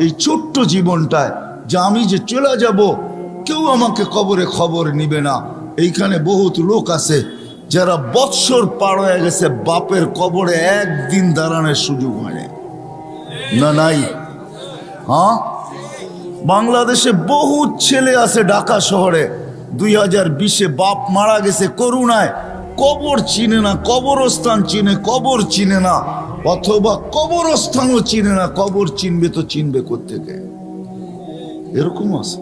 এই ছোট্ট জীবনটায় যে আমি যে চলে যাব, কেউ আমাকে কবরে খবর নিবে না। এইখানে বহুত লোক আছে যারা বৎসর পার হয়ে গেছে, বাপের কবরে একদিন দাঁড়ানোর সুযোগ হয় না। নাই? হ্যাঁ, বাংলাদেশে বহুত ছেলে আছে ঢাকা শহরে 2020-এ বাপ মারা গেছে করুণায়, কবর চিনে না, কবরস্থান চিনে, কবর চিনে না, অথবা কবরস্থানও চিনে না। কবর চিনবে তো চিনবে কোত্থেকে? এরকম আছে।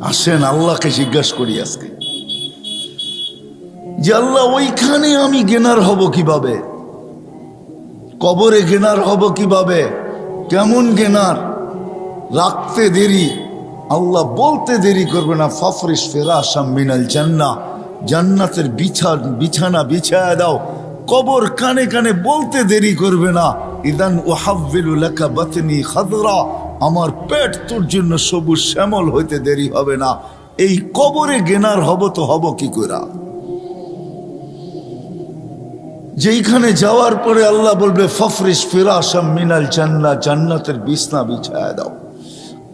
আসেন আল্লাহকে জিজ্ঞাসা করি আজকে যে আল্লাহ, ওইখানে আমি গেনার হব কিভাবে? কবরে গেনার হব কিভাবে? কেমন গেনার? রাখতে দেরি, আল্লাহ বলতে দেরি করবে না। ফাফরিশ ফিরাশাম মিনাল জান্নাহ, জান্নাতের বিছানা বিছায়া দাও। কবর কানে কানে বলতে দেরি করবে না। ইদান উহাব্বিলু লাকা বাতনি খাদরা, আমার পেট তোর জন্য সবুজ শ্যামল হইতে দেরি হবে না। এই কবরে গেনার হব তো হব কি করে? যেইখানে যাওয়ার পরে আল্লাহ বলবে ফাফরিশ ফিরাশাম মিনাল জান্নাহ, জান্নাতের বিছনা বিছায়া দাও।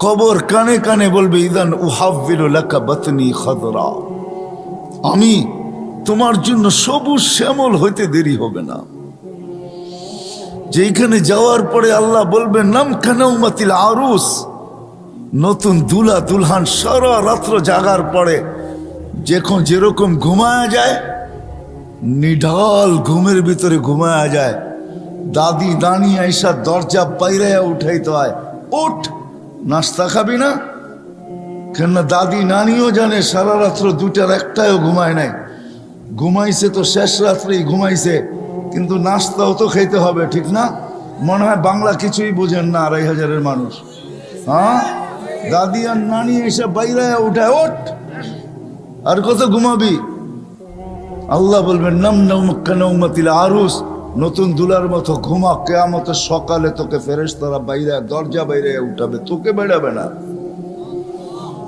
কবর কানে কানে বলবে ইদান উহাব্বিলু লাকা বাতনি খাদরা, আমি তোমার জন্য সবুজ শ্যামল হইতে দেরি হবে না। যেখানে যাওয়ার পরে আল্লাহ বলবে নাম কানাউমাতিল আরুস, নতুন দুলা দুলহান সারা রাত্র জাগার পরে যখন যেরকম ঘুমায়া যায়, নিঢাল ঘুমের ভিতরে ঘুমায়া যায়, দাদি দানি আইসা দরজা বাইরাইয়া উঠাইতে হয়, ওঠ নাস্তা খাবি না? কেননা দাদি নানিও জানে সারা রাত্র দুটার একটাও ঘুমায় নাই। ঘুমাইছে তো শেষ রাত্রেই ঘুমাইছে, কিন্তু নাস্তাও তো খেতে হবে, ঠিক না? মনে হয় বাংলা কিছুই বোঝেন না 2500-এর মানুষ। হ্যাঁ, দাদি আর নানি এসে বাইরাইয়া উঠায়, ওঠ আর কত ঘুমাবি? আল্লাহ বলবেন নাম নাউমাতিল আরুস, নতুন দুলার মতো ঘুমা, কিয়ামতের সকালে তোকে ফেরেশতারা বাইরে দরজা বাইরে উঠাবে, তোকে বেড়াবে না।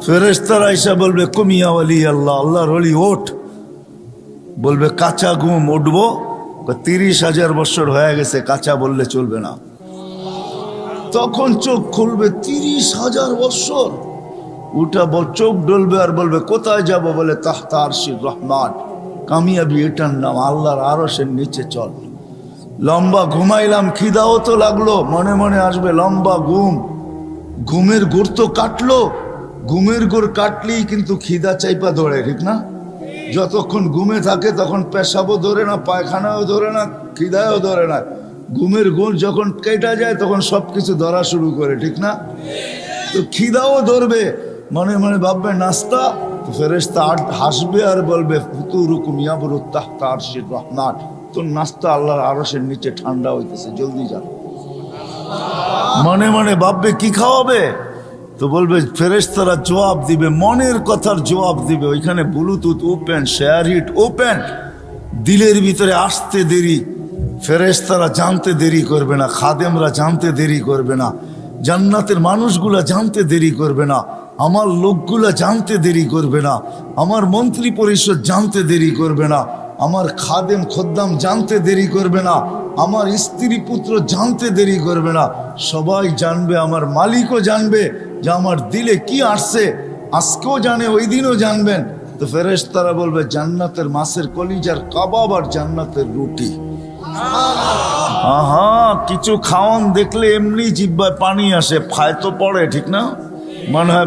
ফেরেশতারা এসে বলবে কুমিয়া ওয়ালি আল্লাহ, আল্লাহর ওলি ওঠ। বলবে কাঁচা ঘুম, উঠবো? 30,000 বছর হয়ে গেছে, কাঁচা বললে চলবে না। তখন চোখ খুলবে 30,000 বছর, উঠা চোখ ডলবে আর বলবে কোথায় যাব? বলে তাহতা আরশির রহমান, কামিয়াবি এটার নাম, আল্লাহর আরশের নিচে চল। লম্বা ঘুমাইলাম, খিদাও তো লাগলো, মনে মনে আসবে লম্বা ঘুম, ঘুমের গোড় তো কাটলো। ঘুমের গোড় কাটলেই কিন্তু খিদা চাইপা ধরে, ঠিক না? যতক্ষণ ঘুমে থাকে তখন পেশাবও ধরে না, পায়খানাও ধরে না, খিদাও ধরে না। ঘুমের গোড় যখন কেটে যায় তখন সবকিছু ধরা শুরু করে, ঠিক না? তো খিদাও ধরবে, মনে মনে ভাববে নাস্তা, তো ফেরেশতা হাসবে আর বলবে ফুতুরুকুম ইয়াবরু তাহতা আরশির রহমান, তোর নাস্তা আল্লাহর আরশের নিচে ঠান্ডা হইতেছে, জলদি যা। মনে মনে ভাববে কি খাওয়াবে? তো বলবে ফেরেশতারা জবাব দিবে, মনের কথার জবাব দিবে। ওইখানে Bluetooth open, SHAREit open, দিলের ভিতরে আসতে দেরি, ফেরেশতারা জানতে দেরি করবে না, খাদেমরা জানতে দেরি করবে না, জান্নাতের মানুষগুলা জানতে দেরি করবে না, আমার লোকগুলা জানতে দেরি করবে না, আমার মন্ত্রী পরিষদ জানতে দেরি করবে না, আমার খাদেম খদ্দাম জানতে দেরি করবে না, আমার স্ত্রী পুত্র জানতে দেরি করবে না। সবাই জানবে, আমার মালিকও জানবে যে আমার দিলে কি আসছে, আজকেও জানে, ওই দিনও জানবেন। তো ফেরেশতারা বলবে জান্নাতের মাছের কলিজার কাবাব আর জান্নাতের রুটি। আহা, কিছু খাওয়ান দেখলে এমনি জিহ্বায় পানি আসে, ফায় তো পড়ে, ঠিক না? মনে হয়